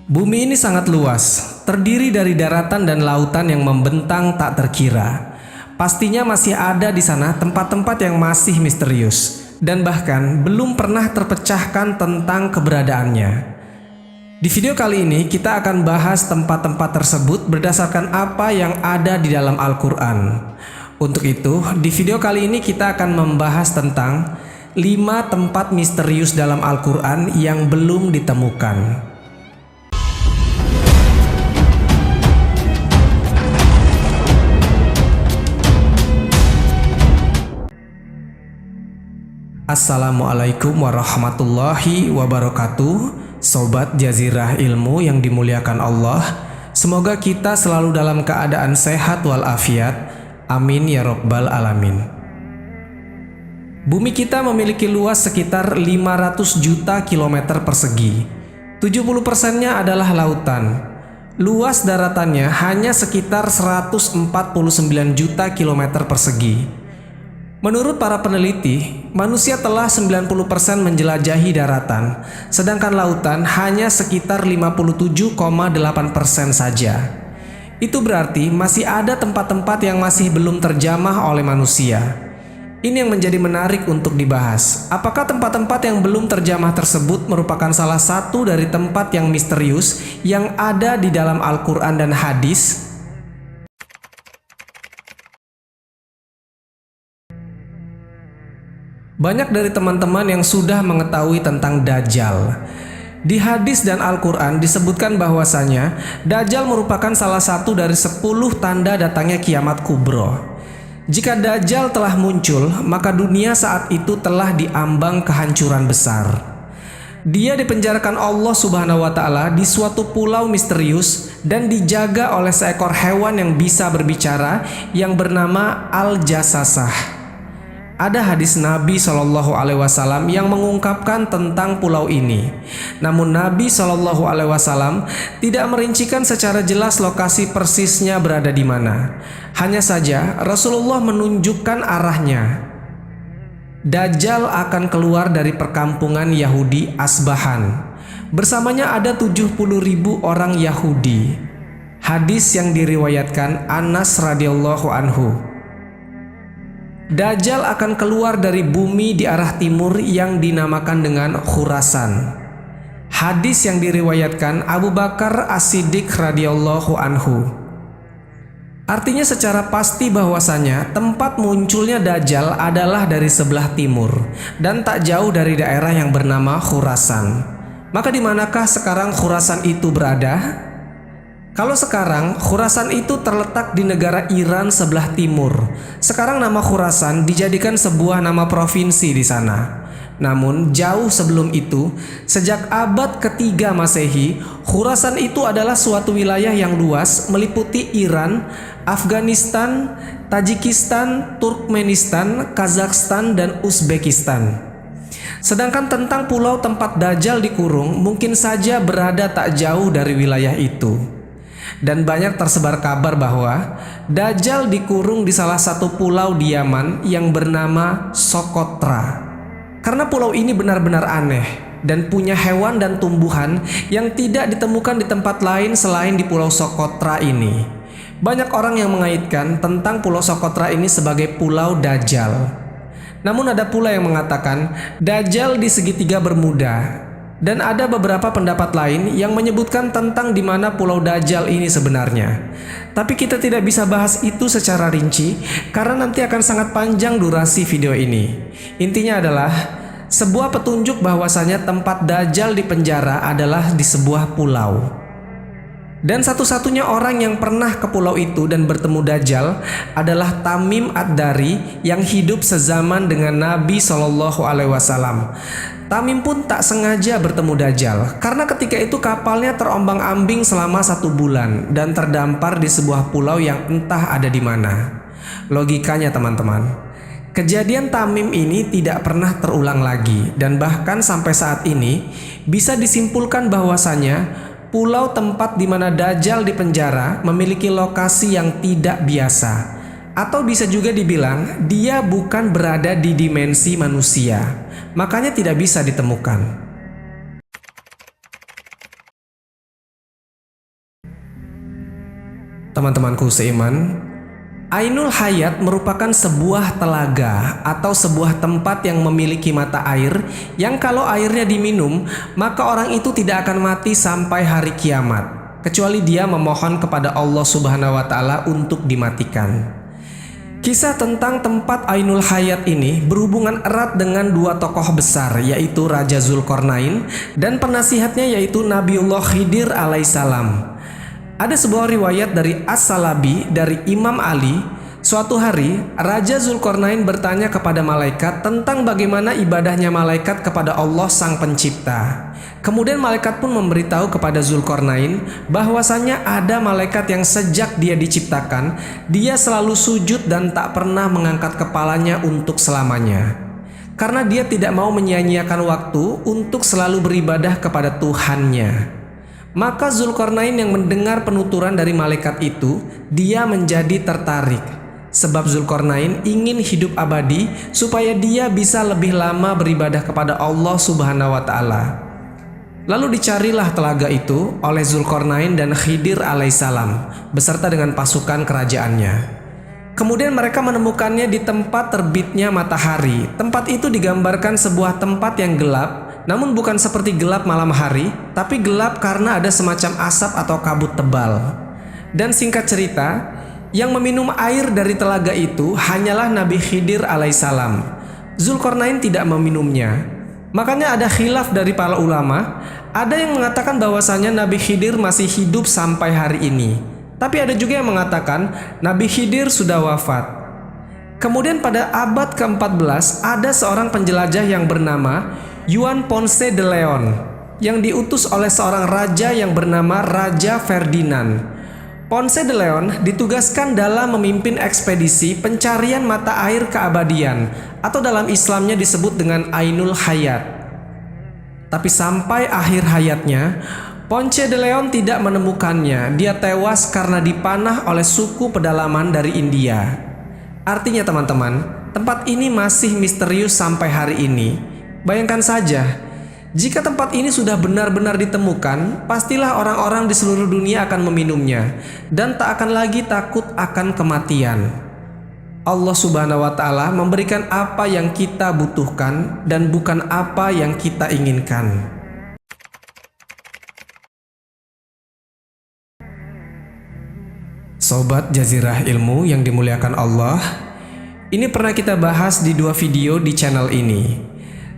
Bumi ini sangat luas, terdiri dari daratan dan lautan yang membentang tak terkira. Pastinya masih ada di sana tempat-tempat yang masih misterius dan bahkan belum pernah terpecahkan tentang keberadaannya. Di video kali ini kita akan bahas tempat-tempat tersebut berdasarkan apa yang ada di dalam Al-Quran. Untuk itu, di video kali ini kita akan membahas tentang 5 tempat misterius dalam Al-Quran yang belum ditemukan. Assalamualaikum warahmatullahi wabarakatuh. Sobat Jazirah Ilmu yang dimuliakan Allah, semoga kita selalu dalam keadaan sehat walafiat. Amin ya rabbal alamin. Bumi kita memiliki luas sekitar 500 juta kilometer persegi. 70%-nya adalah lautan. Luas daratannya hanya sekitar 149 juta kilometer persegi. Menurut para peneliti, manusia telah 90% menjelajahi daratan, sedangkan lautan hanya sekitar 57,8% saja. Itu berarti masih ada tempat-tempat yang masih belum terjamah oleh manusia. Ini yang menjadi menarik untuk dibahas. Apakah tempat-tempat yang belum terjamah tersebut merupakan salah satu dari tempat yang misterius yang ada di dalam Al-Quran dan hadis? Banyak dari teman-teman yang sudah mengetahui tentang Dajjal. Di hadis dan Al-Quran disebutkan bahwasanya Dajjal merupakan salah satu dari 10 tanda datangnya kiamat kubro. Jika Dajjal telah muncul, maka dunia saat itu telah diambang kehancuran besar. Dia dipenjarakan Allah Subhanahu wa Ta'ala di suatu pulau misterius dan dijaga oleh seekor hewan yang bisa berbicara yang bernama Al-Jassasah. Ada hadis Nabi Shallallahu Alaihi Wasallam yang mengungkapkan tentang pulau ini. Namun Nabi Shallallahu Alaihi Wasallam tidak merincikan secara jelas lokasi persisnya berada di mana. Hanya saja Rasulullah menunjukkan arahnya. Dajjal akan keluar dari perkampungan Yahudi Asbahan. Bersamanya ada 70.000 orang Yahudi. Hadis yang diriwayatkan Anas radhiyallahu anhu. Dajjal akan keluar dari bumi di arah timur yang dinamakan dengan Khurasan. Hadis yang diriwayatkan Abu Bakar As-Siddiq radhiyallahu anhu. Artinya secara pasti bahwasanya tempat munculnya Dajjal adalah dari sebelah timur dan tak jauh dari daerah yang bernama Khurasan. Maka di manakah sekarang Khurasan itu berada? Kalau sekarang, Khurasan itu terletak di negara Iran sebelah timur. Sekarang nama Khurasan dijadikan sebuah nama provinsi di sana. Namun, jauh sebelum itu, sejak abad ketiga Masehi, Khurasan itu adalah suatu wilayah yang luas meliputi Iran, Afghanistan, Tajikistan, Turkmenistan, Kazakhstan, dan Uzbekistan. Sedangkan tentang pulau tempat Dajjal dikurung mungkin saja berada tak jauh dari wilayah itu. Dan banyak tersebar kabar bahwa Dajjal dikurung di salah satu pulau di Yaman yang bernama Socotra. Karena pulau ini benar-benar aneh dan punya hewan dan tumbuhan yang tidak ditemukan di tempat lain selain di pulau Socotra ini. Banyak orang yang mengaitkan tentang pulau Socotra ini sebagai pulau Dajjal. Namun ada pula yang mengatakan Dajjal di segitiga Bermuda. Dan ada beberapa pendapat lain yang menyebutkan tentang di mana pulau Dajjal ini sebenarnya. Tapi kita tidak bisa bahas itu secara rinci karena nanti akan sangat panjang durasi video ini. Intinya adalah sebuah petunjuk bahwasanya tempat Dajjal di penjara adalah di sebuah pulau. Dan satu-satunya orang yang pernah ke pulau itu dan bertemu Dajjal adalah Tamim Ad-Dari yang hidup sezaman dengan Nabi Shallallahu Alaihi Wasallam. Tamim pun tak sengaja bertemu Dajjal karena ketika itu kapalnya terombang-ambing selama 1 bulan dan terdampar di sebuah pulau yang entah ada di mana. Logikanya teman-teman, kejadian Tamim ini tidak pernah terulang lagi dan bahkan sampai saat ini bisa disimpulkan bahwasanya pulau tempat di mana Dajjal dipenjara memiliki lokasi yang tidak biasa. Atau bisa juga dibilang dia bukan berada di dimensi manusia, makanya tidak bisa ditemukan. Teman-temanku seiman, Ainul Hayat merupakan sebuah telaga atau sebuah tempat yang memiliki mata air yang kalau airnya diminum, maka orang itu tidak akan mati sampai hari kiamat, kecuali dia memohon kepada Allah Subhanahu wa Ta'ala untuk dimatikan. Kisah tentang tempat Ainul Hayat ini berhubungan erat dengan dua tokoh besar, yaitu Raja Zulkarnain dan penasihatnya yaitu Nabiullah Khidir alaihissalam. Ada sebuah riwayat dari As-Salabi dari Imam Ali. Suatu hari, Raja Zulkarnain bertanya kepada malaikat tentang bagaimana ibadahnya malaikat kepada Allah Sang Pencipta. Kemudian malaikat pun memberitahu kepada Zulkarnain bahwasanya ada malaikat yang sejak dia diciptakan, dia selalu sujud dan tak pernah mengangkat kepalanya untuk selamanya. Karena dia tidak mau menyia-nyiakan waktu untuk selalu beribadah kepada Tuhannya. Maka Zulkarnain yang mendengar penuturan dari malaikat itu, dia menjadi tertarik. Sebab Zulkarnain ingin hidup abadi supaya dia bisa lebih lama beribadah kepada Allah Subhanahu wa Ta'ala. Lalu dicarilah telaga itu oleh Zulkarnain dan Khidir alaihissalam beserta dengan pasukan kerajaannya. Kemudian mereka menemukannya di tempat terbitnya matahari. Tempat itu digambarkan sebuah tempat yang gelap, namun bukan seperti gelap malam hari, tapi gelap karena ada semacam asap atau kabut tebal. Dan singkat cerita, yang meminum air dari telaga itu hanyalah Nabi Khidir alaihissalam. Zulkarnain tidak meminumnya. Makanya ada khilaf dari para ulama. Ada yang mengatakan bahwasanya Nabi Khidir masih hidup sampai hari ini. Tapi ada juga yang mengatakan Nabi Khidir sudah wafat. Kemudian pada abad ke-14 ada seorang penjelajah yang bernama Juan Ponce de Leon yang diutus oleh seorang raja yang bernama Raja Ferdinand. Ponce de Leon ditugaskan dalam memimpin ekspedisi pencarian mata air keabadian atau dalam Islamnya disebut dengan Ainul Hayat. Tapi sampai akhir hayatnya, Ponce de Leon tidak menemukannya. Dia tewas karena dipanah oleh suku pedalaman dari India. Artinya teman-teman, tempat ini masih misterius sampai hari ini. Bayangkan saja, jika tempat ini sudah benar-benar ditemukan, pastilah orang-orang di seluruh dunia akan meminumnya dan tak akan lagi takut akan kematian. Allah Subhanahu wa Ta'ala memberikan apa yang kita butuhkan dan bukan apa yang kita inginkan. Sobat Jazirah Ilmu yang dimuliakan Allah, ini pernah kita bahas di dua video di channel ini.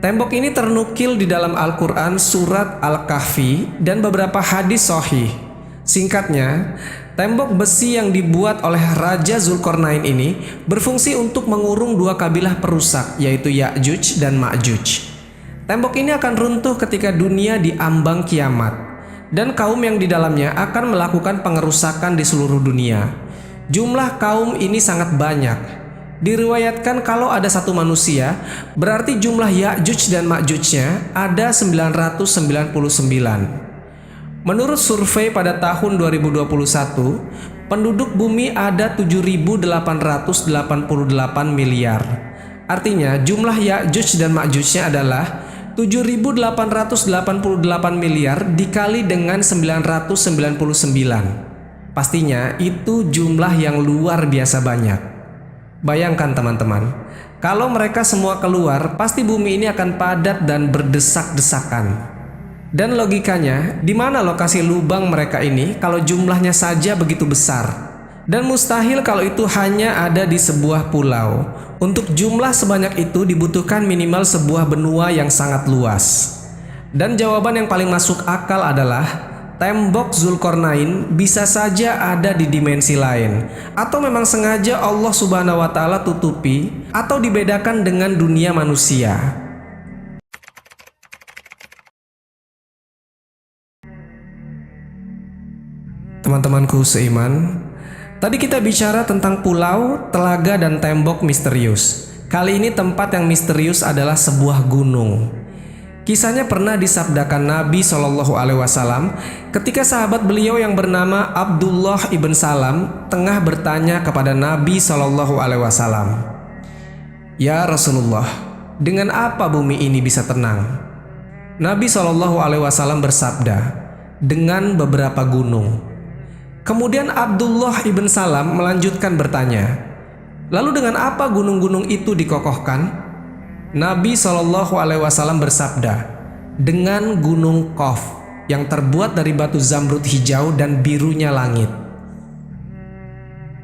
Tembok ini ternukil di dalam Al-Quran surat Al-Kahfi dan beberapa hadis sahih. Singkatnya, tembok besi yang dibuat oleh Raja Zulkarnain ini berfungsi untuk mengurung dua kabilah perusak, yaitu Ya'juj dan Ma'juj. Tembok ini akan runtuh ketika dunia diambang kiamat, dan kaum yang di dalamnya akan melakukan pengerusakan di seluruh dunia. Jumlah kaum ini sangat banyak. Diriwayatkan kalau ada satu manusia, berarti jumlah Ya'juj dan Ma'jujnya ada 999. Menurut survei pada tahun 2021, penduduk bumi ada 7.888 miliar. Artinya jumlah Ya'juj dan Ma'jujnya adalah 7.888 miliar dikali dengan 999. Pastinya itu jumlah yang luar biasa banyak. Bayangkan teman-teman, kalau mereka semua keluar, pasti bumi ini akan padat dan berdesak-desakan. Dan logikanya, di mana lokasi lubang mereka ini kalau jumlahnya saja begitu besar? Dan mustahil kalau itu hanya ada di sebuah pulau. Untuk jumlah sebanyak itu dibutuhkan minimal sebuah benua yang sangat luas. Dan jawaban yang paling masuk akal adalah tembok Zulkarnain bisa saja ada di dimensi lain, atau memang sengaja Allah Subhanahu wa Ta'ala tutupi atau dibedakan dengan dunia manusia. Teman-temanku seiman, tadi kita bicara tentang pulau, telaga, dan tembok misterius. Kali ini tempat yang misterius adalah sebuah gunung. Kisahnya pernah disabdakan Nabi SAW ketika sahabat beliau yang bernama Abdullah ibn Salam tengah bertanya kepada Nabi SAW, "Ya Rasulullah, dengan apa bumi ini bisa tenang?" Nabi SAW bersabda, "Dengan beberapa gunung." Kemudian Abdullah ibn Salam melanjutkan bertanya, "Lalu dengan apa gunung-gunung itu dikokohkan?" Nabi SAW bersabda, "Dengan gunung Qaf yang terbuat dari batu zamrud hijau dan birunya langit."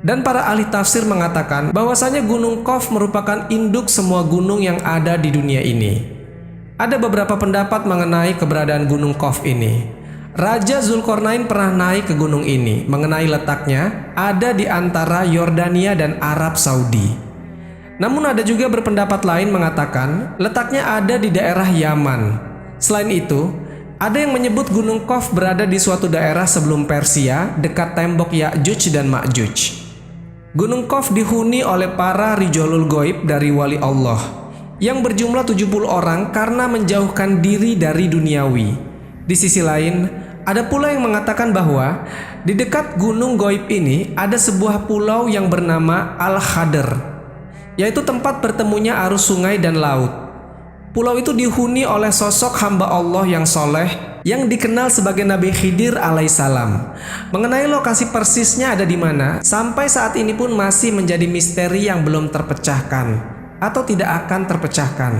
Dan para ahli tafsir mengatakan bahwasanya gunung Qaf merupakan induk semua gunung yang ada di dunia ini. Ada beberapa pendapat mengenai keberadaan gunung Qaf ini. Raja Zulkarnain pernah naik ke gunung ini. Mengenai letaknya, ada di antara Yordania dan Arab Saudi. Namun ada juga berpendapat lain mengatakan letaknya ada di daerah Yaman. Selain itu, ada yang menyebut gunung Qaf berada di suatu daerah sebelum Persia, dekat tembok Ya'juj dan Ma'juj. Gunung Qaf dihuni oleh para rijolul goib dari wali Allah yang berjumlah 70 orang karena menjauhkan diri dari duniawi. Di sisi lain, ada pula yang mengatakan bahwa di dekat gunung goib ini ada sebuah pulau yang bernama Al-Khadr, yaitu tempat bertemunya arus sungai dan laut. Pulau itu dihuni oleh sosok hamba Allah yang soleh yang dikenal sebagai Nabi Khidir alaihissalam. Mengenai lokasi persisnya ada di mana, sampai saat ini pun masih menjadi misteri yang belum terpecahkan atau tidak akan terpecahkan.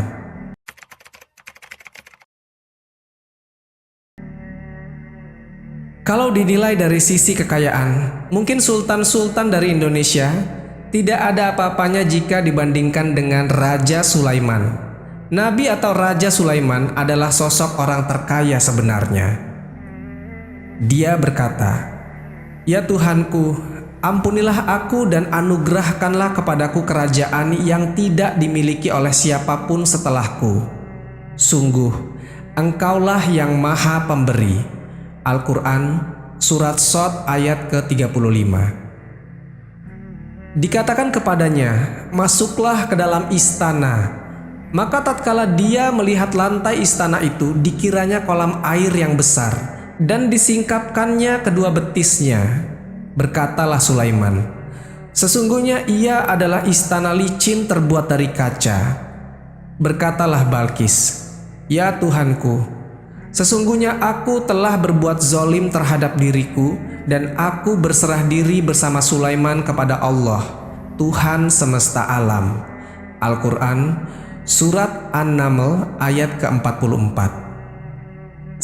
Kalau dinilai dari sisi kekayaan, mungkin sultan-sultan dari Indonesia tidak ada apa-apanya jika dibandingkan dengan Raja Sulaiman. Nabi atau Raja Sulaiman adalah sosok orang terkaya sebenarnya. Dia berkata, "Ya Tuhanku, ampunilah aku dan anugerahkanlah kepadaku kerajaan yang tidak dimiliki oleh siapapun setelahku. Sungguh, Engkaulah yang Maha Pemberi." Al-Quran Surat Shad ayat ke-35. Dikatakan kepadanya, "Masuklah ke dalam istana." Maka tatkala dia melihat lantai istana itu, dikiranya kolam air yang besar, dan disingkapkannya kedua betisnya. Berkatalah Sulaiman, "Sesungguhnya ia adalah istana licin terbuat dari kaca." Berkatalah Balkis, "Ya Tuhanku, sesungguhnya aku telah berbuat zolim terhadap diriku dan aku berserah diri bersama Sulaiman kepada Allah, Tuhan semesta alam." Al-Quran Surat An-Naml ayat ke-44.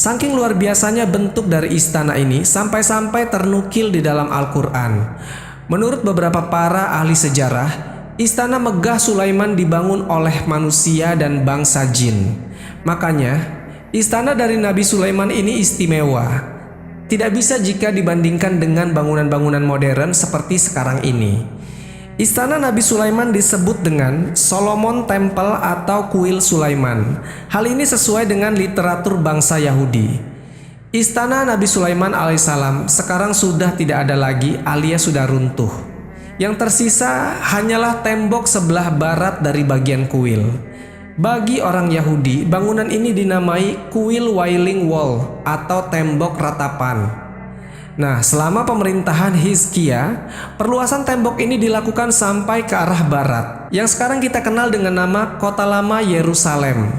Saking luar biasanya bentuk dari istana ini sampai-sampai ternukil di dalam Al-Quran. Menurut beberapa para ahli sejarah, istana megah Sulaiman dibangun oleh manusia dan bangsa jin. Makanya, istana dari Nabi Sulaiman ini istimewa. Tidak bisa jika dibandingkan dengan bangunan-bangunan modern seperti sekarang ini. Istana Nabi Sulaiman disebut dengan Solomon Temple atau Kuil Sulaiman. Hal ini sesuai dengan literatur bangsa Yahudi. Istana Nabi Sulaiman alaihissalam sekarang sudah tidak ada lagi alias sudah runtuh. Yang tersisa hanyalah tembok sebelah barat dari bagian kuil. Bagi orang Yahudi, bangunan ini dinamai Kuil Wailing Wall atau tembok ratapan. Nah, selama pemerintahan Hizkia, perluasan tembok ini dilakukan sampai ke arah barat, yang sekarang kita kenal dengan nama Kota Lama Yerusalem.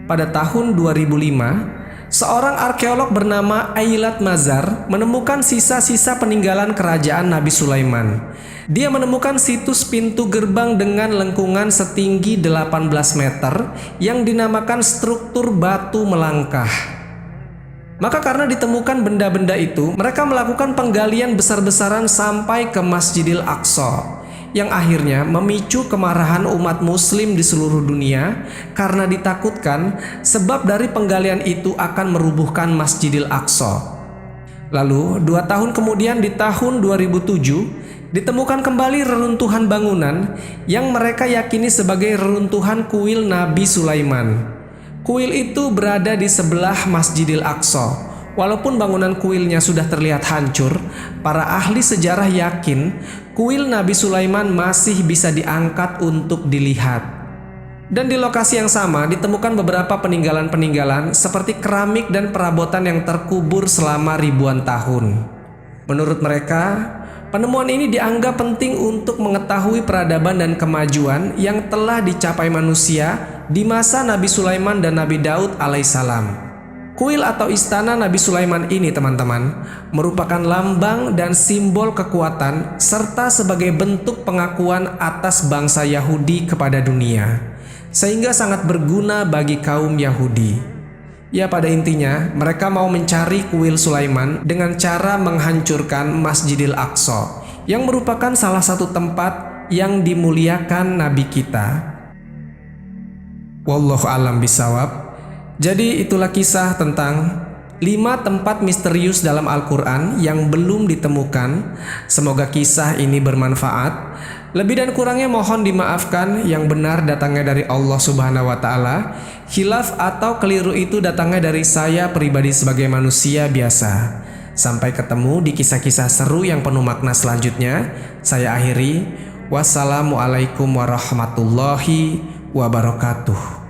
Pada tahun 2005, seorang arkeolog bernama Eilat Mazar menemukan sisa-sisa peninggalan kerajaan Nabi Sulaiman. Dia menemukan situs pintu gerbang dengan lengkungan setinggi 18 meter yang dinamakan struktur batu melangkah. Maka karena ditemukan benda-benda itu, mereka melakukan penggalian besar-besaran sampai ke Masjidil Aqsa, yang akhirnya memicu kemarahan umat muslim di seluruh dunia karena ditakutkan sebab dari penggalian itu akan merubuhkan Masjidil Aqsa. Lalu 2 tahun kemudian di tahun 2007 ditemukan kembali reruntuhan bangunan yang mereka yakini sebagai reruntuhan kuil Nabi Sulaiman. Kuil itu berada di sebelah Masjidil Aqsa. Walaupun bangunan kuilnya sudah terlihat hancur, para ahli sejarah yakin kuil Nabi Sulaiman masih bisa diangkat untuk dilihat. Dan di lokasi yang sama ditemukan beberapa peninggalan-peninggalan seperti keramik dan perabotan yang terkubur selama ribuan tahun. Menurut mereka, penemuan ini dianggap penting untuk mengetahui peradaban dan kemajuan yang telah dicapai manusia di masa Nabi Sulaiman dan Nabi Daud alaihissalam. Kuil atau istana Nabi Sulaiman ini, teman-teman, merupakan lambang dan simbol kekuatan serta sebagai bentuk pengakuan atas bangsa Yahudi kepada dunia, sehingga sangat berguna bagi kaum Yahudi. Ya, pada intinya mereka mau mencari kuil Sulaiman dengan cara menghancurkan Masjidil Aqsa, yang merupakan salah satu tempat yang dimuliakan Nabi kita. Wallahu a'lam bishawab. Jadi itulah kisah tentang 5 tempat misterius dalam Al-Quran yang belum ditemukan. Semoga kisah ini bermanfaat. Lebih dan kurangnya mohon dimaafkan. Yang benar datangnya dari Allah Subhanahu wa Ta'ala. Khilaf atau keliru itu datangnya dari saya pribadi sebagai manusia biasa. Sampai ketemu di kisah-kisah seru yang penuh makna selanjutnya. Saya akhiri. Wassalamualaikum warahmatullahi wabarakatuh.